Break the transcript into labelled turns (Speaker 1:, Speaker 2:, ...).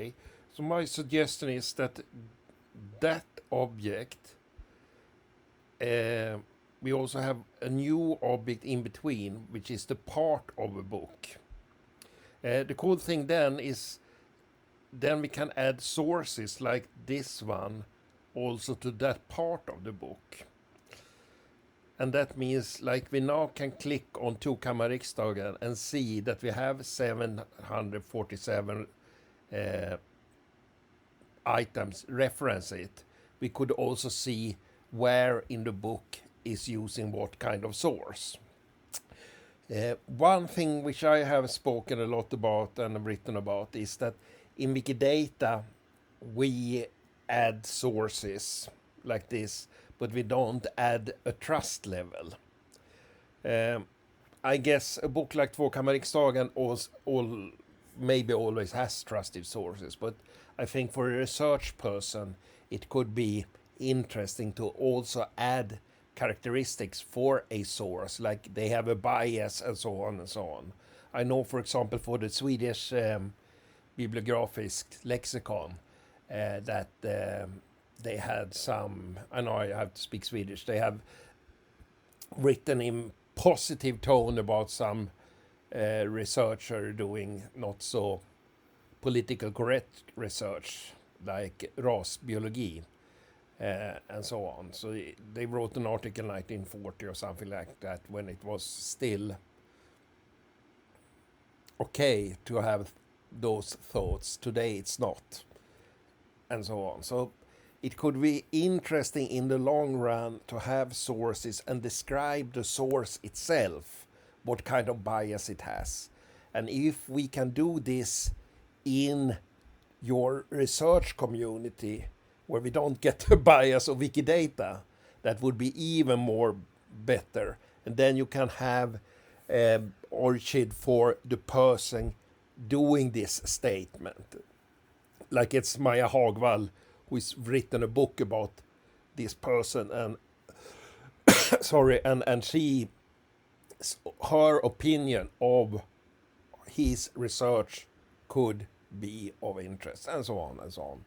Speaker 1: Okay, so my suggestion is that that object, uh, we also have a new object in between, which is the part of a book. The cool thing then is then we can add sources like this one also to that part of the book. And that means like we now can click on Tokammarriksdagen and see that we have 747 items reference it. We could also see where in the book is using what kind of source. One thing which I have spoken a lot about and written about is that in Wikidata we add sources like this, but we don't add a trust level. I guess a book like Tvåkammarriksdagen maybe always has trusted sources, but I think for a research person it could be interesting to also add characteristics for a source, like they have a bias and so on and so on. I know, for example, for the Swedish Bibliographiskt lexicon, that they had some, I know I have to speak Swedish, they have written in positive tone about some researcher doing not so political correct research, like rasbiologi and so on. So they wrote an article in 1940 or something like that, when it was still okay to have those thoughts. Today it's not, and so on. So it could be interesting in the long run to have sources and describe the source itself, what kind of bias it has. And if we can do this in your research community, where we don't get the bias of Wikidata, that would be even more better. And then you can have orchid for the person doing this statement. Like it's Maya Hagwall, who's written a book about this person, and sorry, and she, her opinion of his research could be of interest, and so on and so on.